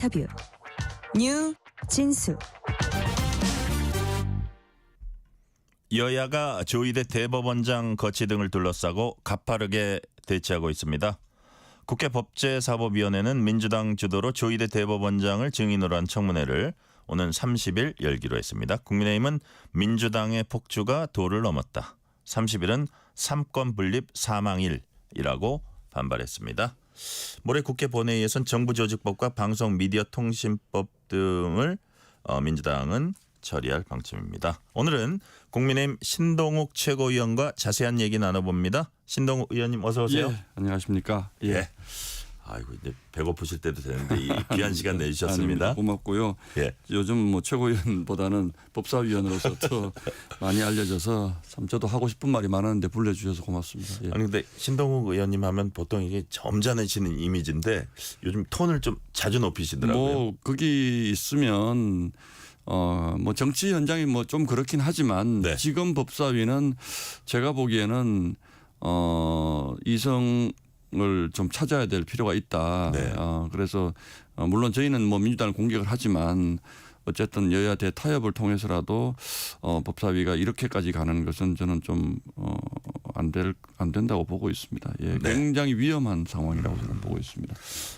인터뷰 뉴 진수. 여야가 조희대 대법원장 거취 등을 둘러싸고 가파르게 대치하고 있습니다. 국회 법제사법위원회는 민주당 주도로 조희대 대법원장을 증인으로 한 청문회를 오는 30일 열기로 했습니다. 국민의힘은 민주당의 폭주가 도를 넘었다. 30일은 삼권 분립 사망일이라고 반발했습니다. 모레 국회 본회의에선 정부조직법과 방송미디어통신법 등을 민주당은 처리할 방침입니다. 오늘은 국민의힘 신동욱 최고위원과 자세한 얘기 나눠봅니다. 신동욱 의원님 어서 오세요. 예, 안녕하십니까. 예. 아이고 이제 배고프실 때도 되는데 이 귀한 시간 내주셨습니다. 아닙니다. 고맙고요. 예. 요즘 뭐 최고위원보다는 법사위원으로서 더 많이 알려져서 참 저도 하고 싶은 말이 많았는데 불러주셔서 고맙습니다. 예. 아니 근데 신동욱 의원님 하면 보통 이게 점잖으시는 이미지인데 요즘 톤을 좀 자주 높이시더라고요. 뭐 거기 있으면 뭐 정치 현장이 뭐 좀 그렇긴 하지만 네. 지금 법사위는 제가 보기에는 이성을 좀 찾아야 될 필요가 있다. 네. 그래서 물론 저희는 뭐 민주당을 공격을 하지만 어쨌든 여야 대타협을 통해서라도 법사위가 이렇게까지 가는 것은 저는 좀 안 된다고 보고 있습니다. 예, 네. 굉장히 위험한 상황이라고 저는 보고 있습니다.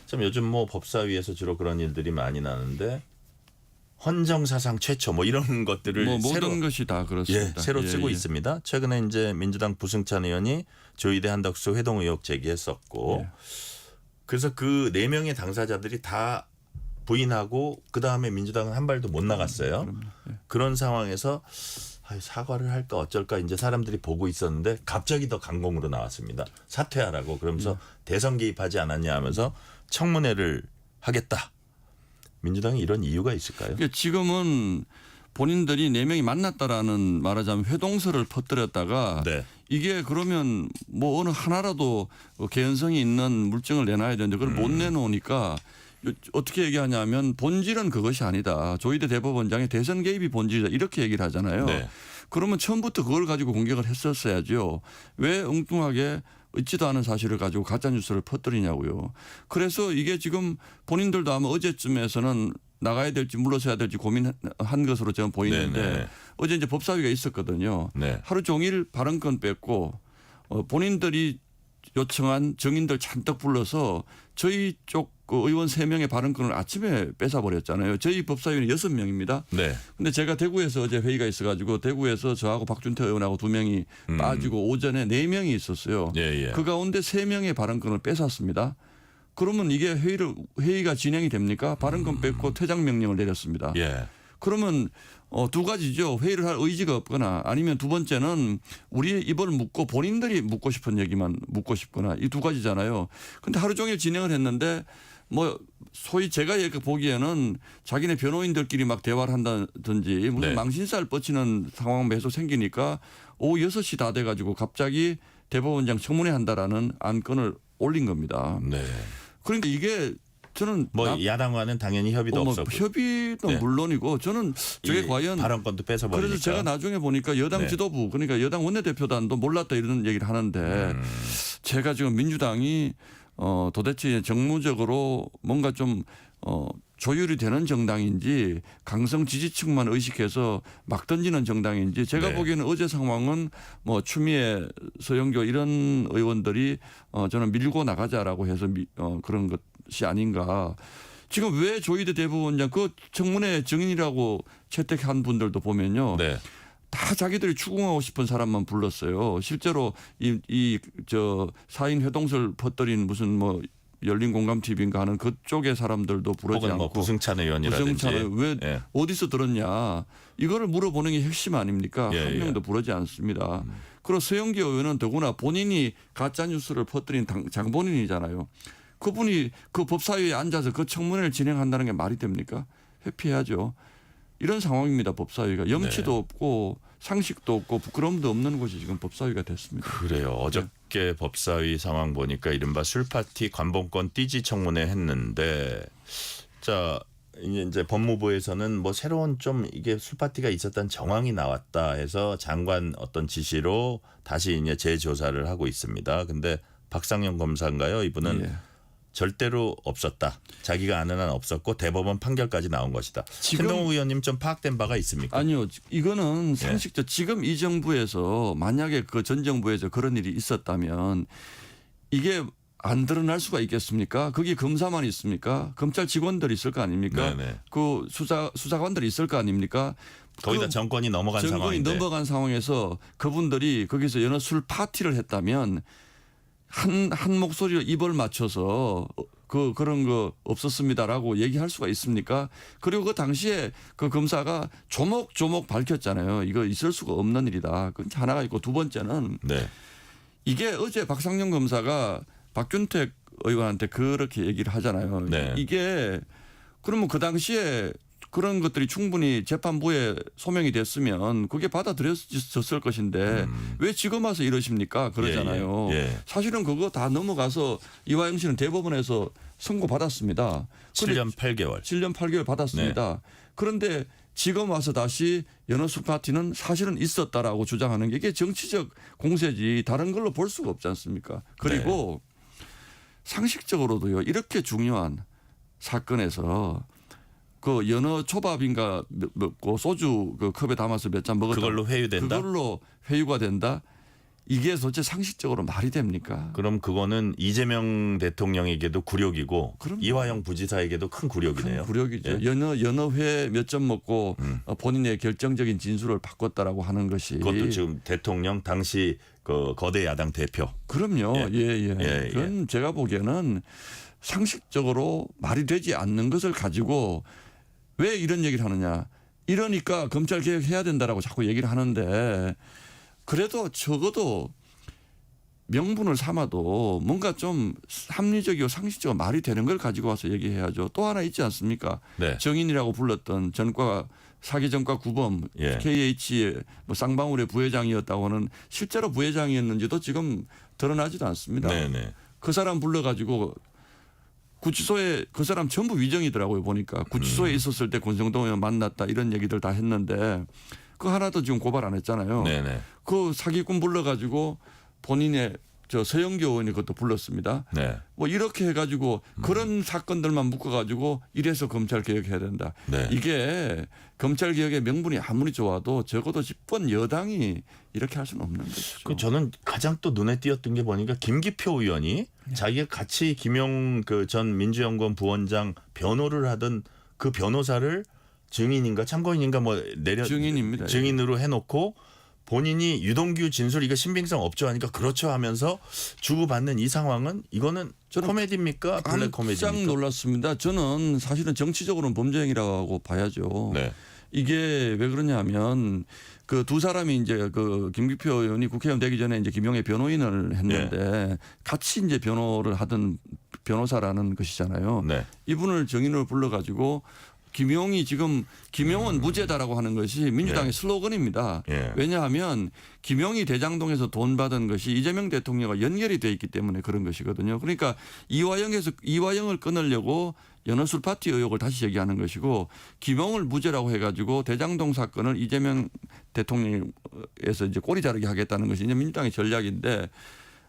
참 요즘 뭐 법사위에서 주로 그런 일들이 많이 나는데 헌정사상 최초 뭐 이런 것들을 뭐 새로 모든 것이 다 그렇습니다. 새로 예, 쓰고 예. 있습니다. 최근에 이제 민주당 부승찬 의원이 조희대 한덕수 회동 의혹 제기했었고 예. 그래서 그 4명의 당사자들이 다 부인하고 그다음에 민주당은 한 발도 못 나갔어요. 예. 그런 상황에서 사과를 할까 어쩔까 이제 사람들이 보고 있었는데 갑자기 더 강공으로 나왔습니다. 사퇴하라고 그러면서 대선 개입하지 않았냐 하면서 청문회를 하겠다. 민주당이 이런 이유가 있을까요? 그러니까 지금은 본인들이 4명이 만났다라는 말하자면 회동설을 퍼뜨렸다가 네. 이게 그러면 뭐 어느 하나라도 개연성이 있는 물증을 내놔야 되는데 그걸 못 내놓으니까 어떻게 얘기하냐면 본질은 그것이 아니다. 조희대 대법원장의 대선 개입이 본질이다. 이렇게 얘기를 하잖아요. 네. 그러면 처음부터 그걸 가지고 공격을 했었어야죠. 왜 엉뚱하게 있지도 않은 사실을 가지고 가짜뉴스를 퍼뜨리냐고요. 그래서 이게 지금 본인들도 아마 어제쯤에서는 나가야 될지 물러서야 될지 고민한 것으로 저는 보이는데 네네. 어제 이제 법사위가 있었거든요. 네. 하루 종일 발언권 뺐고 본인들이 요청한 증인들 잔뜩 불러서 저희 쪽 의원 3명의 발언권을 아침에 뺏어버렸잖아요. 저희 법사위는 6명입니다. 네. 근데 제가 대구에서 어제 회의가 있어가지고 대구에서 저하고 박준태 의원하고 2명이 빠지고 오전에 4명이 있었어요. 예, 예. 그 가운데 3명의 발언권을 뺏었습니다. 그러면 이게 회의가 진행이 됩니까? 발언권 뺏고 퇴장 명령을 내렸습니다. 예. 그러면 두 가지죠. 회의를 할 의지가 없거나 아니면 두 번째는 우리 입을 묻고 본인들이 묻고 싶은 얘기만 묻고 싶거나 이 두 가지잖아요. 그런데 하루 종일 진행을 했는데 뭐 소위 제가 보기에는 자기네 변호인들끼리 막 대화를 한다든지 무슨 네. 망신살 뻗치는 상황 계속 생기니까 오후 6시 다 돼가지고 갑자기 대법원장 청문회 한다라는 안건을 올린 겁니다. 네. 그러니까 이게 저는 뭐 야당과는 당연히 협의도 뭐 없었고 협의도 네. 물론이고 저는 저게 이 과연 발언권도 뺏어버리니까. 그래서 제가 나중에 보니까 여당 네. 지도부 그러니까 여당 원내대표단도 몰랐다 이런 얘기를 하는데 제가 지금 민주당이 도대체 정무적으로 뭔가 좀 조율이 되는 정당인지 강성 지지층만 의식해서 막 던지는 정당인지 제가 네. 보기에는 어제 상황은 뭐 추미애 서영교 이런 의원들이 저는 밀고 나가자라고 해서 그런 것이 아닌가. 지금 왜 조희대 대법원장 그 청문회 증인이라고 채택한 분들도 보면요. 네. 다 자기들이 추궁하고 싶은 사람만 불렀어요. 실제로 저 사인 회동설 퍼뜨린 무슨 뭐 열린 공감 TV인가 하는 그쪽의 사람들도 부르지 혹은 않고 뭐 부승찬 의원이라든지. 부승찬을 왜 예. 어디서 들었냐 이거를 물어보는 게 핵심 아닙니까? 예, 한 명도 부르지 않습니다. 그리고 서영기 의원은 더구나 본인이 가짜 뉴스를 퍼뜨린 장본인이잖아요. 그분이 그 법사위에 앉아서 그 청문회를 진행한다는 게 말이 됩니까? 회피해야죠. 이런 상황입니다. 법사위가 염치도 네. 없고 상식도 없고 부끄러움도 없는 곳이 지금 법사위가 됐습니다. 그래요. 어저께 법사위 상황 보니까 이른바 술파티 관봉권 띠지 청문회 했는데 자 이제 법무부에서는 뭐 새로운 좀 이게 술파티가 있었다는 정황이 나왔다 해서 장관 어떤 지시로 다시 이제 재조사를 하고 있습니다. 근데 박상영 검사인가요? 이분은 예. 절대로 없었다. 자기가 아는 한 없었고 대법원 판결까지 나온 것이다. 지금- 신동욱 의원님 좀 파악된 바가 있습니까? 아니요. 이거는 상식적 지금 이 정부에서 만약에 그 전 정부에서 그런 일이 있었다면 이게 안 드러날 수가 있겠습니까? 거기 검사만 있습니까? 검찰 직원들이 있을 거 아닙니까? 네네. 그 수사관들이 있을 거 아닙니까? 거의 다 그 정권이 넘어간 정권이 상황인데. 넘어간 상황에서 그분들이 거기서 여느 술 파티를 했다면 한 목소리로 입을 맞춰서 그런 거 없었습니다라고 얘기할 수가 있습니까? 그리고 그 당시에 그 검사가 조목조목 밝혔잖아요. 이거 있을 수가 없는 일이다. 그 하나가 있고 두 번째는 네. 이게 어제 박상용 검사가 박균택 의원한테 그렇게 얘기를 하잖아요. 네. 이게 그러면 그 당시에 그런 것들이 충분히 재판부에 소명이 됐으면 그게 받아들여졌을 것인데 왜 지금 와서 이러십니까? 그러잖아요. 예, 예. 사실은 그거 다 넘어가서 이화영 씨는 대법원에서 선고 받았습니다. 7년 8개월. 7년 8개월 받았습니다. 그런데 지금 와서 다시 연어술 파티는 사실은 있었다라고 주장하는 게 이게 정치적 공세지 다른 걸로 볼 수가 없지 않습니까? 그리고 상식적으로도요. 이렇게 중요한 사건에서 그 연어 초밥인가 먹고 소주 그 컵에 담아서 몇 잔 먹었다. 그걸로 회유된다? 그걸로 회유가 된다. 이게 도대체 상식적으로 말이 됩니까? 그럼 그거는 이재명 대통령에게도 굴욕이고 그럼요. 이화영 부지사에게도 큰 굴욕이네요. 큰 굴욕이죠. 예. 연어회 몇 점 먹고 본인의 결정적인 진술을 바꿨다라고 하는 것이 그것도 지금 대통령 당시 그 거대 야당 대표. 그럼요. 예. 예. 예, 그건 제가 보기에는 상식적으로 말이 되지 않는 것을 가지고 왜 이런 얘기를 하느냐. 이러니까 검찰 개혁해야 된다라고 자꾸 얘기를 하는데 그래도 적어도 명분을 삼아도 뭔가 좀 합리적이고 상식적으로 말이 되는 걸 가지고 와서 얘기해야죠. 또 하나 있지 않습니까? 네. 정인이라고 불렀던 전과 사기 전과 구범 예. KH의 뭐 쌍방울의 부회장이었다고 하는 실제로 부회장이었는지도 지금 드러나지도 않습니다. 네네. 그 사람 불러가지고 구치소에 그 사람 전부 위정이더라고요 보니까 구치소에 있었을 때 권성동 의원 만났다 이런 얘기들 다 했는데 그 하나도 지금 고발 안 했잖아요. 네네. 그 사기꾼 불러가지고 본인의 저 서영교 의원이 그것도 불렀습니다. 네. 뭐 이렇게 해가지고 그런 사건들만 묶어가지고 이래서 검찰 개혁해야 된다. 네. 이게 검찰 개혁의 명분이 아무리 좋아도 적어도 집권 여당이 이렇게 할 수는 없는 것이죠. 그 저는 가장 또 눈에 띄었던 게 보니까 김기표 의원이 자기가 같이 김용 그 전 민주연구원 부원장 변호를 하던 그 변호사를 증인인가 참고인인가 뭐 증인입니다. 증인으로 해놓고 본인이 유동규 진술 이거 신빙성 없죠 하니까 그렇죠 하면서 주고받는 이 상황은 이거는 코미디입니까? 블랙 깜짝 코미디입니까? 놀랐습니다. 저는 사실은 정치적으로는 범죄행위라고 봐야죠. 네. 이게 왜 그러냐면 그 두 사람이 이제 그 김기표 의원이 국회의원 되기 전에 이제 김용의 변호인을 했는데 같이 이제 변호를 하던 변호사라는 것이잖아요. 네. 이분을 정인으로 불러가지고 김용은 무죄다라고 하는 것이 민주당의 예. 슬로건입니다. 예. 왜냐하면 김용이 대장동에서 돈 받은 것이 이재명 대통령과 연결이 돼 있기 때문에 그런 것이거든요. 그러니까 이화영을 끊으려고 연어술 파티 의혹을 다시 제기하는 것이고 김용을 무죄라고 해가지고 대장동 사건을 이재명 대통령에서 이제 꼬리 자르게 하겠다는 것이 이제 민주당의 전략인데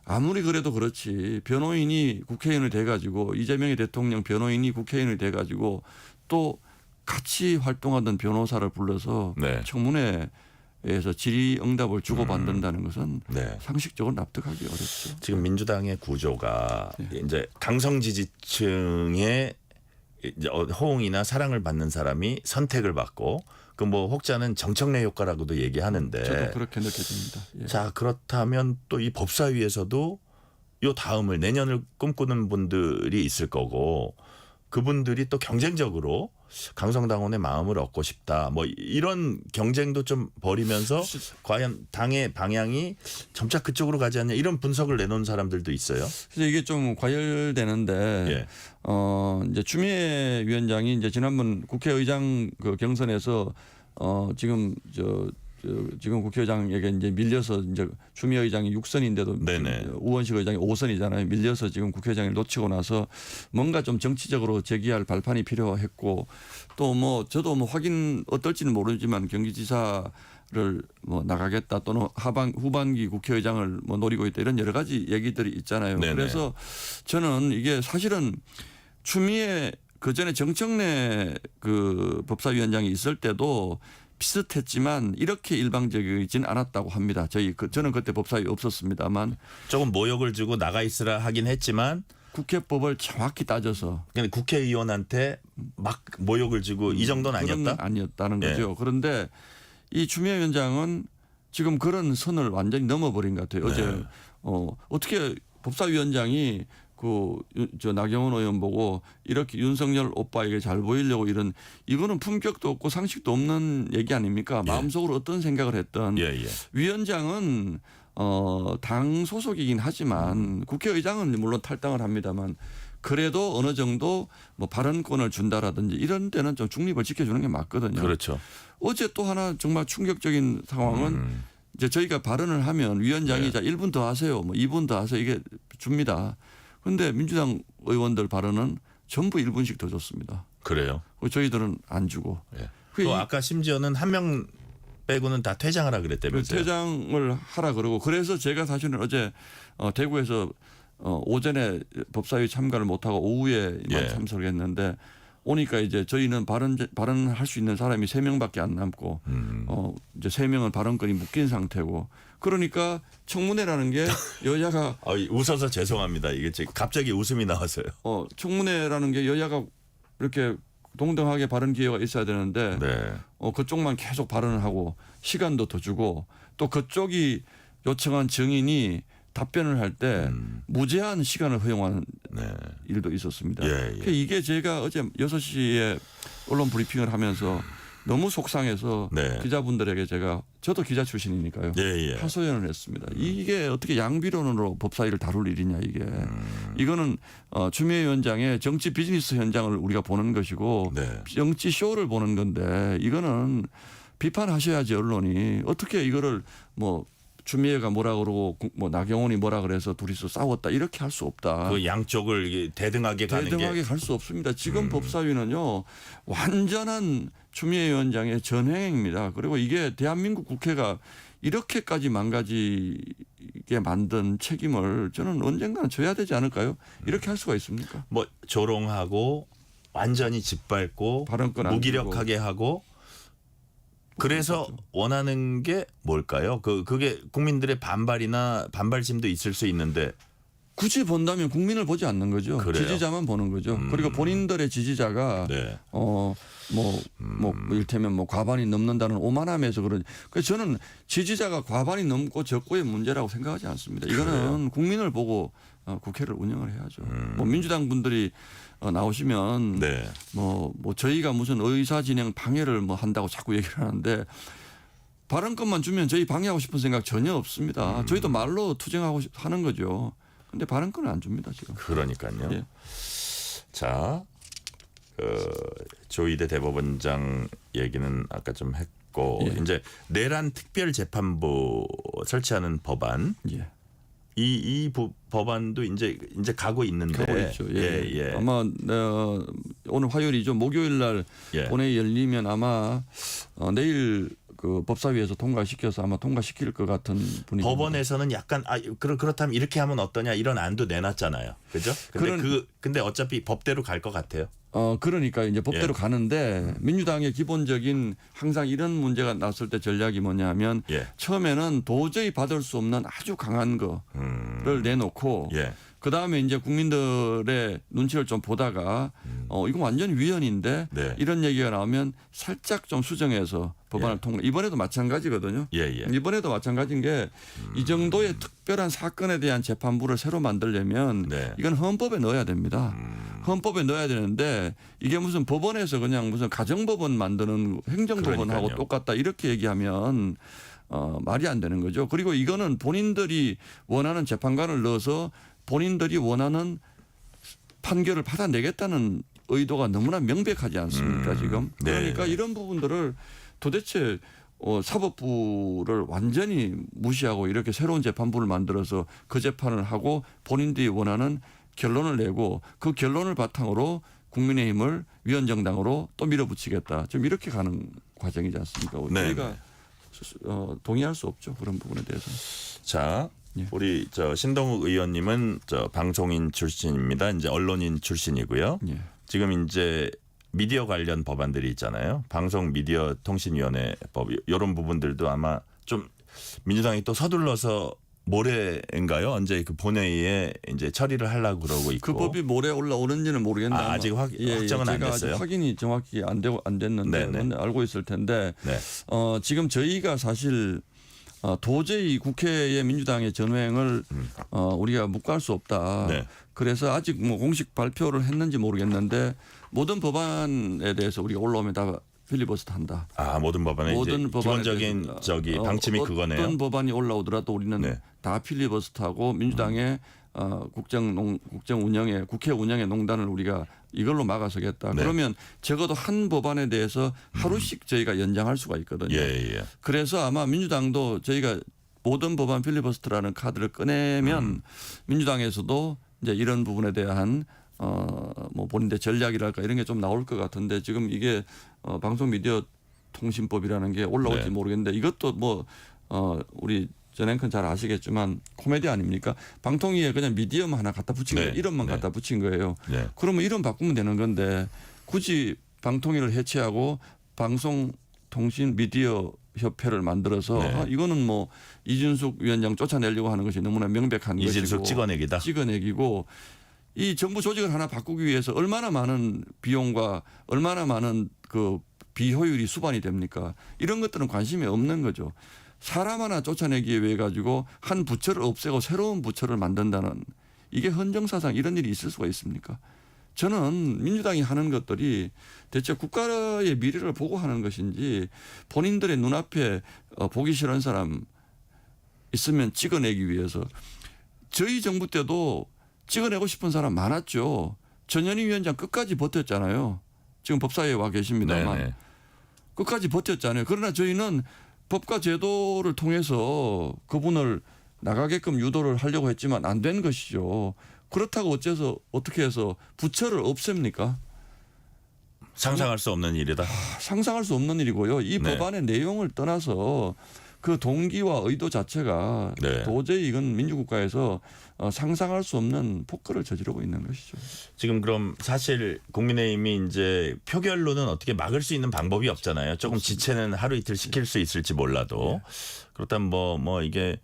아무리 그래도 그렇지 변호인이 국회의원이 돼가지고 이재명의 대통령 변호인이 국회의원이 돼가지고 또 같이 활동하던 변호사를 불러서 네. 청문회에서 질의응답을 주고받는다는 것은 네. 상식적으로 납득하기 어렵죠. 지금 민주당의 구조가 이제 강성 지지층의 이제 호응이나 사랑을 받는 사람이 선택을 받고 그 뭐 혹자는 정청래 효과라고도 얘기하는데 저도 그렇게 느껴집니다. 예. 자 그렇다면 또 이 법사위에서도 요 다음을 내년을 꿈꾸는 분들이 있을 거고 그분들이 또 경쟁적으로 강성당원의 마음을 얻고 싶다. 뭐 이런 경쟁도 좀 벌이면서 과연 당의 방향이 점차 그쪽으로 가지 않냐 이런 분석을 내놓은 사람들도 있어요. 그래서 이게 좀 과열되는데 예. 이제 추미애 위원장이 이제 지난번 국회의장 그 경선에서 지금 지금 국회의장에게 이제 밀려서 이제 추미애 의장이 6선인데도 네네. 우원식 의장이 5선이잖아요. 밀려서 지금 국회의장을 놓치고 나서 뭔가 좀 정치적으로 제기할 발판이 필요했고 또 뭐 저도 뭐 확인 어떨지는 모르지만 경기지사를 뭐 나가겠다 또는 후반기 국회의장을 뭐 노리고 있다 이런 여러 가지 얘기들이 있잖아요. 네네. 그래서 저는 이게 사실은 추미애 그 전에 정청래 그 법사위원장이 있을 때도 비슷했지만 이렇게 일방적이진 않았다고 합니다. 저는 그때 법사위 없었습니다만 조금 모욕을 주고 나가 있으라 하긴 했지만 국회법을 정확히 따져서 그냥 국회의원한테 막 모욕을 주고 이 정도는 그런 건 아니었다. 아니었다는 예. 거죠. 그런데 이 추미애 위원장은 지금 그런 선을 완전히 넘어버린 것 같아요. 네. 어제 어떻게 법사위원장이 저 나경원 의원 보고 이렇게 윤석열 오빠에게 잘 보이려고 이거는 품격도 없고 상식도 없는 얘기 아닙니까? 예. 마음속으로 어떤 생각을 했던 예, 예. 위원장은 당 소속이긴 하지만 국회의장은 물론 탈당을 합니다만 그래도 어느 정도 뭐 발언권을 준다라든지 이런 데는 좀 중립을 지켜주는 게 맞거든요. 그렇죠. 어제 또 하나 정말 충격적인 상황은 이제 저희가 발언을 하면 위원장이 네. 자 1분 더 하세요. 뭐 2분 더 하세요. 이게 줍니다. 그런데 민주당 의원들 발언은 전부 1분씩 더 줬습니다. 그래요. 저희들은 안 주고. 예. 그 또 아까 심지어는 한 명 빼고는 다 퇴장하라 그랬다면서요. 퇴장을 하라 그러고 그래서 제가 사실은 어제 대구에서 오전에 법사위 참가를 못하고 오후에만 예. 참석을 했는데 오니까 이제 저희는 발언할 수 있는 사람이 3명밖에 안 남고 이제 3명은 발언권이 묶인 상태고 그러니까 청문회라는 게 여야가 웃어서 죄송합니다. 이게 지금 갑자기 웃음이 나와서요. 청문회라는 게 여야가 이렇게 동등하게 발언 기회가 있어야 되는데 네. 그쪽만 계속 발언을 하고 시간도 더 주고 또 그쪽이 요청한 증인이 답변을 할 때 무제한 시간을 허용하는 네. 일도 있었습니다. 예, 예. 이게 제가 어제 6시에 언론 브리핑을 하면서 너무 속상해서 네. 기자분들에게 저도 기자 출신이니까요. 예, 예. 하소연을 했습니다. 이게 어떻게 양비론으로 법사위를 다룰 일이냐 이게. 이거는 추미애 위원장의 정치 비즈니스 현장을 우리가 보는 것이고 네. 정치 쇼를 보는 건데 이거는 비판하셔야지 언론이 어떻게 이거를 뭐 추미애가 뭐라 그러고 뭐 나경원이 뭐라 그래서 둘이서 싸웠다 이렇게 할 수 없다. 그 양쪽을 이게 대등하게 가는 대등하게 게 갈 수 없습니다. 지금 법사위는요 완전한 추미애 위원장의 전횡입니다. 그리고 이게 대한민국 국회가 이렇게까지 망가지게 만든 책임을 저는 언젠가는 져야 되지 않을까요? 이렇게 할 수가 있습니까? 뭐 조롱하고 완전히 짓밟고 발언권 안 무기력하게 하고 그래서 원하는 게 뭘까요? 그게 국민들의 반발심도 있을 수 있는데 굳이 본다면 국민을 보지 않는 거죠. 그래요? 지지자만 보는 거죠. 그리고 본인들의 지지자가 네. 이를테면 뭐 과반이 넘는다는 오만함에서 그런. 그래서 저는 지지자가 과반이 넘고 적고의 문제라고 생각하지 않습니다. 이거는 그래요? 국민을 보고 국회를 운영을 해야죠. 뭐 민주당 분들이 나오시면 네. 뭐 저희가 무슨 의사 진행 방해를 뭐 한다고 자꾸 얘기를 하는데 발언권만 주면 저희 방해하고 싶은 생각 전혀 없습니다. 저희도 말로 투쟁하고 하는 거죠. 근데 발언권을 안 줍니다 지금. 그러니까요. 예. 자, 조희대 대법원장 얘기는 아까 좀 했고 예. 이제 내란 특별재판부 설치하는 법안 예. 이 법안도 이제 가고 있는데 가고 있죠. 예. 예. 아마 오늘 화요일이죠. 목요일 날 예. 본회의 열리면 아마 내일 그 법사위에서 통과시켜서 아마 통과시킬 것 같은 분위기. 법원에서는 약간 그렇다면 이렇게 하면 어떠냐 이런 안도 내놨잖아요. 그죠? 근데 어차피 법대로 갈 것 같아요. 그러니까 이제 법대로 예. 가는데 민주당의 기본적인 항상 이런 문제가 났을 때 전략이 뭐냐면 예. 처음에는 도저히 받을 수 없는 아주 강한 거를 내놓고 예. 그다음에 이제 국민들의 눈치를 좀 보다가 이건 완전 위헌인데 네. 이런 얘기가 나오면 살짝 좀 수정해서 법안을 예. 통과. 이번에도 마찬가지거든요. 예, 예. 이번에도 마찬가지인 게 이 정도의 특별한 사건에 대한 재판부를 새로 만들려면 네. 이건 헌법에 넣어야 됩니다. 헌법에 넣어야 되는데 이게 무슨 법원에서 그냥 무슨 가정법원 만드는 행정법원하고 그러니까요. 똑같다 이렇게 얘기하면 말이 안 되는 거죠. 그리고 이거는 본인들이 원하는 재판관을 넣어서 본인들이 원하는 판결을 받아내겠다는 의도가 너무나 명백하지 않습니까 지금. 네. 그러니까 이런 부분들을 도대체 사법부를 완전히 무시하고 이렇게 새로운 재판부를 만들어서 그 재판을 하고 본인들이 원하는 결론을 내고 그 결론을 바탕으로 국민의힘을 위헌정당으로 또 밀어붙이겠다. 지금 이렇게 가는 과정이지 않습니까? 네. 저희가 동의할 수 없죠. 그런 부분에 대해서. 자, 예. 우리 신동욱 의원님은 방송인 출신입니다. 이제 언론인 출신이고요. 예. 지금 이제 미디어 관련 법안들이 있잖아요. 방송 미디어 통신위원회 법 이런 부분들도 아마 좀 민주당이 또 서둘러서 모레인가요? 언제 그 본회의에 이제 처리를 하려고 그러고 있고. 그 법이 모레 올라오는지는 모르겠는데 아직 확정은 안 제가 됐어요. 아직 확인이 정확히 안 됐는데 네네. 알고 있을 텐데 네. 지금 저희가 사실 도저히 국회의 민주당의 전횡을 우리가 묵과할 수 없다. 네. 그래서 아직 뭐 공식 발표를 했는지 모르겠는데 모든 법안에 대해서 우리가 올라오면 다 필리버스터 한다. 모든 법안에 이제 기본적인 대해서, 방침이 그거네요. 어떤 법안이 올라오더라도 우리는 네. 다 필리버스터하고 민주당의 국정 운영에 국회 운영의 농단을 우리가 이걸로 막아서겠다. 네. 그러면 적어도 한 법안에 대해서 하루씩 저희가 연장할 수가 있거든요. 예. 그래서 아마 민주당도 저희가 모든 법안 필리버스터라는 카드를 꺼내면 민주당에서도 이제 이런 부분에 대한 뭐 본인의 전략이랄까 이런 게 좀 나올 것 같은데 지금 이게 방송 미디어 통신법이라는 게 올라올지 네. 모르겠는데 이것도 뭐 우리 전 앵커는 잘 아시겠지만 코미디 아닙니까? 방통위에 그냥 미디어만 하나 갖다 붙인 네. 거예요. 이름만 네. 갖다 붙인 거예요. 네. 그러면 이름 바꾸면 되는 건데 굳이 방통위를 해체하고 방송통신 미디어 협회를 만들어서 네. 이거는 뭐 이준숙 위원장 쫓아내려고 하는 것이 너무나 명백한 이준숙 것이고 찍어내기다. 찍어내기고 이 정부 조직을 하나 바꾸기 위해서 얼마나 많은 비용과 얼마나 많은 그 비효율이 수반이 됩니까? 이런 것들은 관심이 없는 거죠. 사람 하나 쫓아내기 위해 가지고 한 부처를 없애고 새로운 부처를 만든다는 이게 헌정사상 이런 일이 있을 수가 있습니까? 저는 민주당이 하는 것들이 대체 국가의 미래를 보고 하는 것인지 본인들의 눈앞에 보기 싫은 사람 있으면 찍어내기 위해서 저희 정부 때도 찍어내고 싶은 사람 많았죠. 전현희 위원장 끝까지 버텼잖아요. 지금 법사위에 와 계십니다만. 네네. 끝까지 버텼잖아요. 그러나 저희는 법과 제도를 통해서 그분을 나가게끔 유도를 하려고 했지만 안 된 것이죠. 그렇다고 어떻게 해서 부처를 없앱니까? 상상할 수 없는 일이다. 상상할 수 없는 일이고요. 이 네. 법안의 내용을 떠나서 그 동기와 의도 자체가 네. 도저히 이건 민주국가에서 상상할 수 없는 폭거를 저지르고 있는 것이죠. 지금 그럼 사실 국민의힘이 이제 표결로는 어떻게 막을 수 있는 방법이 없잖아요. 조금 지체는 하루 이틀 시킬 수 있을지 몰라도 그렇다면 뭐 이게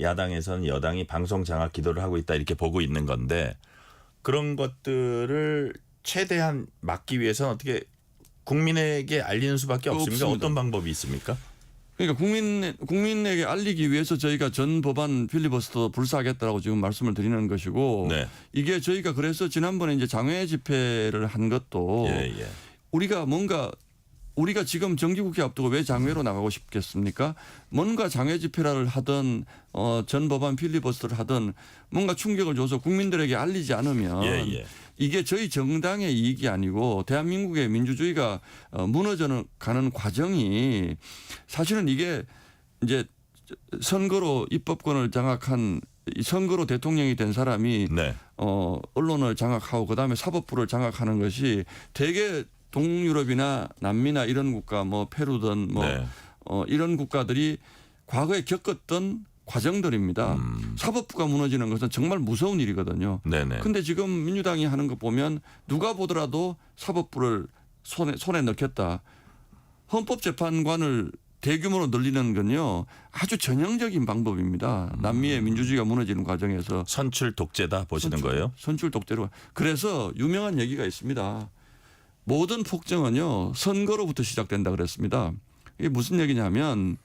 야당에서는 여당이 방송 장악 기도를 하고 있다 이렇게 보고 있는 건데 그런 것들을 최대한 막기 위해서는 어떻게 국민에게 알리는 수밖에 없습니까? 없습니다. 어떤 방법이 있습니까? 그러니까 국민에게 알리기 위해서 저희가 전 법안 필리버스터 불사하겠다라고 지금 말씀을 드리는 것이고 네. 이게 저희가 그래서 지난번에 이제 장외 집회를 한 것도 예. 우리가 지금 정기국회 앞두고 왜 장외로 나가고 싶겠습니까? 뭔가 장외 집회를 하든 전 법안 필리버스터를 하든 뭔가 충격을 줘서 국민들에게 알리지 않으면 예. 이게 저희 정당의 이익이 아니고 대한민국의 민주주의가 무너져 가는 과정이 사실은 이게 이제 선거로 입법권을 장악한 선거로 대통령이 된 사람이 네. 언론을 장악하고 그다음에 사법부를 장악하는 것이 대개 동유럽이나 남미나 이런 국가 뭐 페루든 네. 이런 국가들이 과거에 겪었던 과정들입니다. 사법부가 무너지는 것은 정말 무서운 일이거든요. 네네. 근데 지금 민주당이 하는 거 보면 누가 보더라도 사법부를 손에 넣겠다. 헌법재판관을 대규모로 늘리는 건요 아주 전형적인 방법입니다. 남미의 민주주의가 무너지는 과정에서 선출 독재다 보시는 거예요? 선출 독재로. 그래서 유명한 얘기가 있습니다. 모든 폭정은요 선거로부터 시작된다 그랬습니다. 이게 무슨 얘기냐면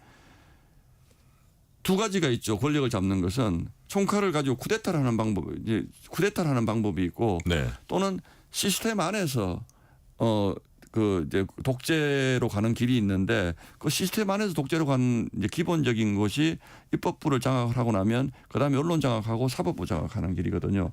두 가지가 있죠. 권력을 잡는 것은 총칼을 가지고 쿠데타를 하는 방법이 있고 네. 또는 시스템 안에서 이제 독재로 가는 길이 있는데 그 시스템 안에서 독재로 가는 이제 기본적인 것이 입법부를 장악을 하고 나면 그다음에 언론 장악하고 사법부 장악하는 길이거든요.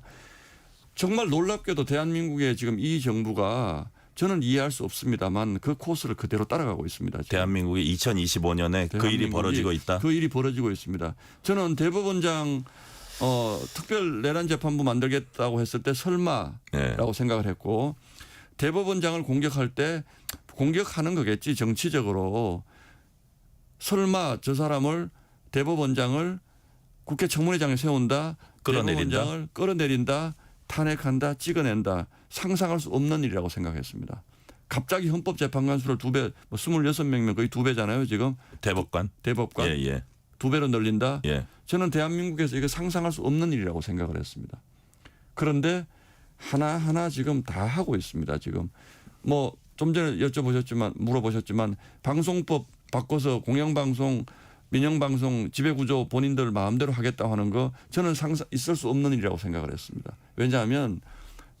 정말 놀랍게도 대한민국의 지금 이 정부가 저는 이해할 수 없습니다만 그 코스를 그대로 따라가고 있습니다. 지금. 대한민국이 2025년에 그 일이 벌어지고 있다. 그 일이 벌어지고 있습니다. 저는 대법원장 특별 내란 재판부 만들겠다고 했을 때 설마라고 네. 생각을 했고 대법원장을 공격할 때 공격하는 거겠지 정치적으로 설마 저 사람을 대법원장을 국회 청문회장에 세운다. 끌어내린다. 대법원장을 끌어내린다. 탄핵한다. 찍어낸다. 상상할 수 없는 일이라고 생각했습니다. 갑자기 헌법재판관 수를 2배, 26명이면 거의 2배잖아요. 지금. 대법관. 대법관. 예, 예. 2배로 늘린다. 예. 저는 대한민국에서 이거 상상할 수 없는 일이라고 생각을 했습니다. 그런데 하나하나 지금 다 하고 있습니다. 지금 뭐 좀 전에 물어보셨지만 방송법 바꿔서 공영방송, 민영방송 지배구조 본인들 마음대로 하겠다고 하는 거 저는 있을 수 없는 일이라고 생각을 했습니다. 왜냐하면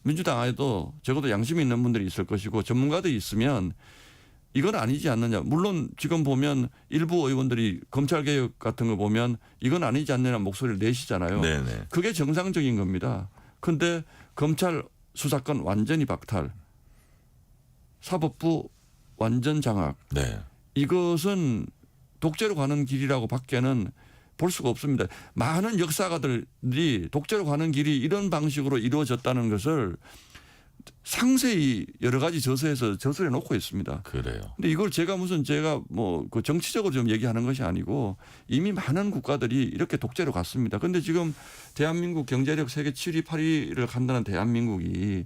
민주당 안에도 적어도 양심이 있는 분들이 있을 것이고 전문가들이 있으면 이건 아니지 않느냐. 물론 지금 보면 일부 의원들이 검찰개혁 같은 거 보면 이건 아니지 않느냐 목소리를 내시잖아요. 네네. 그게 정상적인 겁니다. 그런데 검찰 수사권 완전히 박탈. 사법부 완전 장악. 네. 이것은 독재로 가는 길이라고 밖에는 볼 수가 없습니다. 많은 역사가들이 독재로 가는 길이 이런 방식으로 이루어졌다는 것을 상세히 여러 가지 저서에서 저술해 놓고 있습니다. 그래요. 근데 이걸 제가 뭐 그 정치적으로 좀 얘기하는 것이 아니고 이미 많은 국가들이 이렇게 독재로 갔습니다. 그런데 지금 대한민국 경제력 세계 7위, 8위를 간다는 대한민국이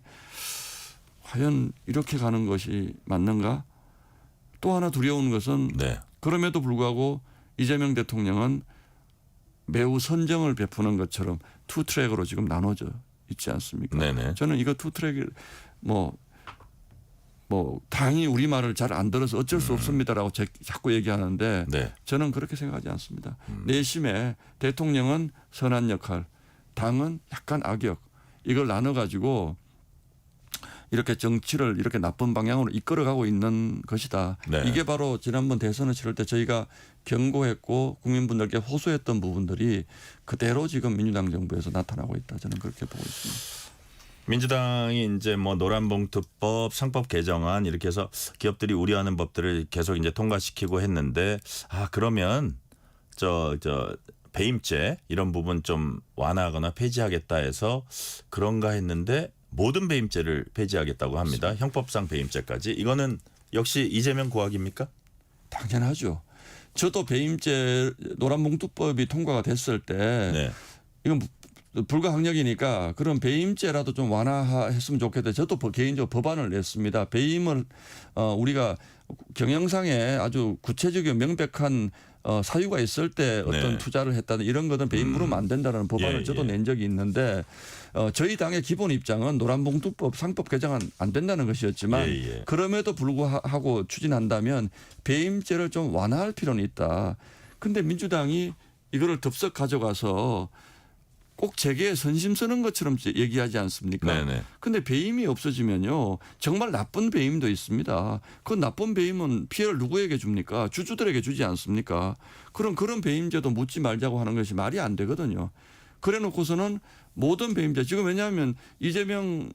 과연 이렇게 가는 것이 맞는가? 또 하나 두려운 것은 네. 그럼에도 불구하고 이재명 대통령은 매우 선정을 베푸는 것처럼 투 트랙으로 지금 나눠져 있지 않습니까? 네네. 저는 이거 투 트랙을 뭐 당연히 우리 말을 잘 안 들어서 어쩔 수 없습니다라고 자꾸 얘기하는데 네. 저는 그렇게 생각하지 않습니다. 내심에 대통령은 선한 역할, 당은 약간 악역 이걸 나눠 가지고 이렇게 정치를 이렇게 나쁜 방향으로 이끌어가고 있는 것이다. 네. 이게 바로 지난번 대선을 치를 때 저희가 경고했고 국민분들께 호소했던 부분들이 그대로 지금 민주당 정부에서 나타나고 있다. 저는 그렇게 보고 있습니다. 민주당이 이제 뭐 노란봉투법, 상법 개정안 이렇게 해서 기업들이 우려하는 법들을 계속 이제 통과시키고 했는데 그러면 저 배임죄 이런 부분 좀 완화하거나 폐지하겠다 해서 그런가 했는데 모든 배임죄를 폐지하겠다고 합니다. 형법상 배임죄까지. 이거는 역시 이재명 고학입니까? 당연하죠. 저도 배임죄 노란봉투법이 통과가 됐을 때 네. 이건 불가항력이니까 그런 배임죄라도 좀 완화했으면 좋겠다. 저도 개인적으로 법안을 냈습니다. 배임을 우리가 경영상에 아주 구체적이고 명백한 사유가 있을 때 어떤 네. 투자를 했다는 이런 것은 배임 물으면 안 된다는 법안을 저도 낸 적이 있는데 저희 당의 기본 입장은 노란봉투법 상법 개정은 안 된다는 것이었지만 그럼에도 불구하고 추진한다면 배임죄를 좀 완화할 필요는 있다. 그런데 민주당이 이거를 덥석 가져가서 꼭 재계에 선심 쓰는 것처럼 얘기하지 않습니까? 그런데 배임이 없어지면요. 정말 나쁜 배임도 있습니다. 그 나쁜 배임은 피해를 누구에게 줍니까? 주주들에게 주지 않습니까? 그런 배임죄도 묻지 말자고 하는 것이 말이 안 되거든요. 그래 놓고서는 모든 배임죄. 지금 왜냐하면 이재명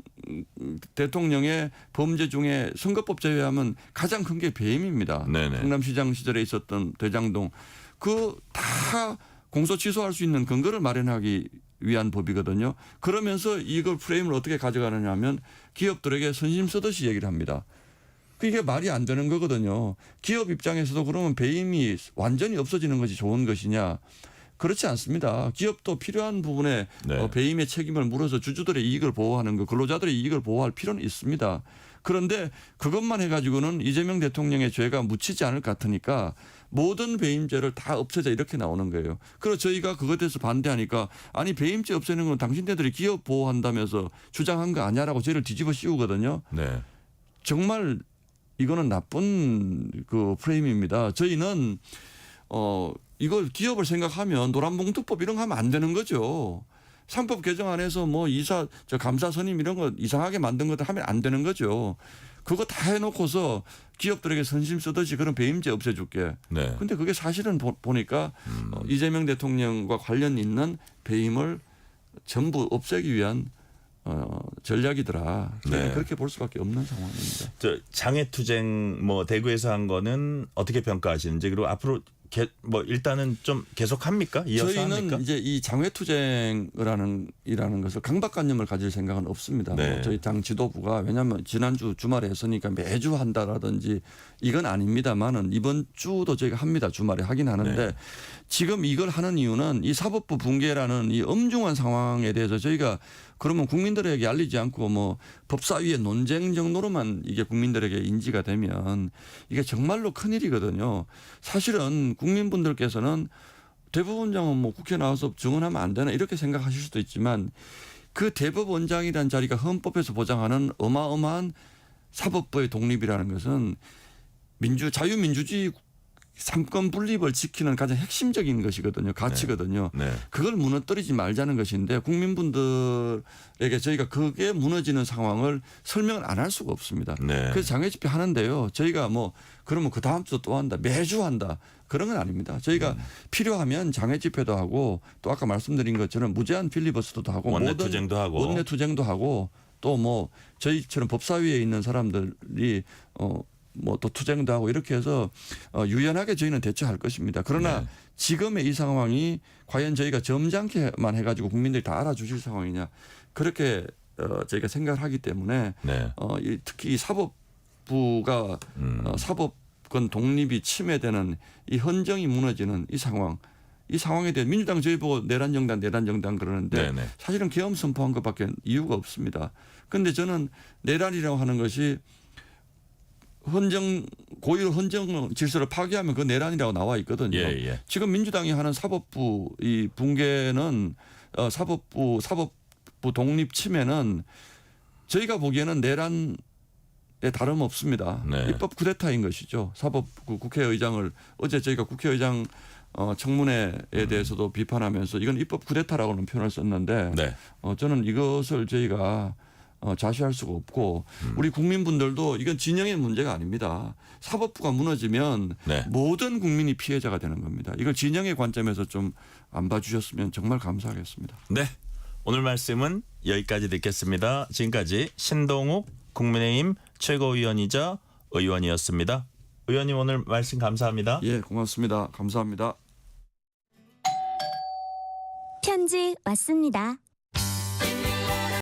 대통령의 범죄 중에 선거법 제외하면 가장 큰 게 배임입니다. 성남시장 시절에 있었던 대장동. 그 다 공소 취소할 수 있는 근거를 마련하기 위한 법이거든요. 그러면서 이걸 프레임을 어떻게 가져가느냐 하면 기업들에게 선심 쓰듯이 얘기를 합니다. 그게 말이 안 되는 거거든요. 기업 입장에서도 그러면 배임이 완전히 없어지는 것이 좋은 것이냐. 그렇지 않습니다. 기업도 필요한 부분에 배임의 책임을 물어서 주주들의 이익을 보호하는 것, 근로자들의 이익을 보호할 필요는 있습니다. 그런데 그것만 해가지고는 이재명 대통령의 죄가 묻히지 않을 것 같으니까 모든 배임죄를 다 없애자 이렇게 나오는 거예요. 그래서 저희가 그것에 대해서 반대하니까 아니 배임죄 없애는 건 당신네들이 기업 보호한다면서 주장한 거 아니야라고 저희를 뒤집어 씌우거든요. 정말 이거는 나쁜 그 프레임입니다. 저희는 이걸 기업을 생각하면 노란봉투법 이런 거 하면 안 되는 거죠. 상법 개정안에서 뭐 감사 선임 이런 거 이상하게 만든 것들 하면 안 되는 거죠. 그거 다 해놓고서 기업들에게 선심 쓰듯이 그런 배임죄 없애줄게. 근데 그게 사실은 보니까 이재명 대통령과 관련 있는 배임을 전부 없애기 위한 전략이더라. 그렇게 볼 수밖에 없는 상황입니다. 장애투쟁 뭐 대구에서 한 거는 어떻게 평가하시는지 그리고 앞으로 뭐 일단은 좀 계속합니까? 이어서 저희는 합니까? 이제 이 장외투쟁이라는 것을 강박관념을 가질 생각은 없습니다. 네. 뭐 저희 당 지도부가 왜냐하면 지난주 주말에 했으니까 매주 한다라든지 이건 아닙니다만은 이번 주도 저희가 합니다. 주말에 하긴 하는데 네. 지금 이걸 하는 이유는 이 사법부 붕괴라는 이 엄중한 상황에 대해서 저희가 그러면 국민들에게 알리지 않고 뭐 법사위의 논쟁 정도로만 이게 국민들에게 인지가 되면 이게 정말로 큰일이거든요. 사실은 국민분들께서는 대법원장은 뭐 국회 나와서 증언하면 안 되나 이렇게 생각하실 수도 있지만 그 대법원장이라는 자리가 헌법에서 보장하는 어마어마한 사법부의 독립이라는 것은 자유민주주의 삼권 분립을 지키는 가장 핵심적인 것이거든요. 가치거든요. 네. 그걸 무너뜨리지 말자는 것인데 국민분들에게 저희가 그게 무너지는 상황을 설명을 안 할 수가 없습니다. 네. 그래서 장외 집회 하는데요. 저희가 뭐 그러면 그 다음 주 또 한다. 매주 한다. 그런 건 아닙니다. 저희가 필요하면 장외 집회도 하고 또 아까 말씀드린 것처럼 무제한 필리버스터도 하고 원내 투쟁도 하고 원내 투쟁도 하고 또 뭐 저희처럼 법사위에 있는 사람들이 뭐 또 투쟁도 하고 이렇게 해서 유연하게 저희는 대처할 것입니다. 그러나 네. 지금의 이 상황이 과연 저희가 점잖게만 해가지고 국민들이 다 알아주실 상황이냐 그렇게 저희가 생각을 하기 때문에 네. 특히 이 사법부가 사법권 독립이 침해되는 이 헌정이 무너지는 이 상황에 대해 민주당 저희 보고 내란정당 그러는데 네네. 사실은 계엄 선포한 것밖에 이유가 없습니다. 그런데 저는 내란이라고 하는 것이 고의로 헌정 질서를 파괴하면 그 내란이라고 나와 있거든요. 예. 지금 민주당이 하는 사법부 이 붕괴는 사법부 독립 침해는 저희가 보기에는 내란에 다름없습니다. 네. 입법 쿠데타인 것이죠. 사법부 국회의장을 어제 저희가 국회의장 청문회에 대해서도 비판하면서 이건 입법 쿠데타라고는 표현을 썼는데 네. 저는 이것을 저희가 자시할 수가 없고 우리 국민분들도 이건 진영의 문제가 아닙니다. 사법부가 무너지면 네. 모든 국민이 피해자가 되는 겁니다. 이걸 진영의 관점에서 좀 안 봐주셨으면 정말 감사하겠습니다. 네. 오늘 말씀은 여기까지 듣겠습니다. 지금까지 신동욱 국민의힘 최고위원이자 의원이었습니다. 의원님 오늘 말씀 감사합니다. 예, 고맙습니다. 감사합니다. 편지 왔습니다.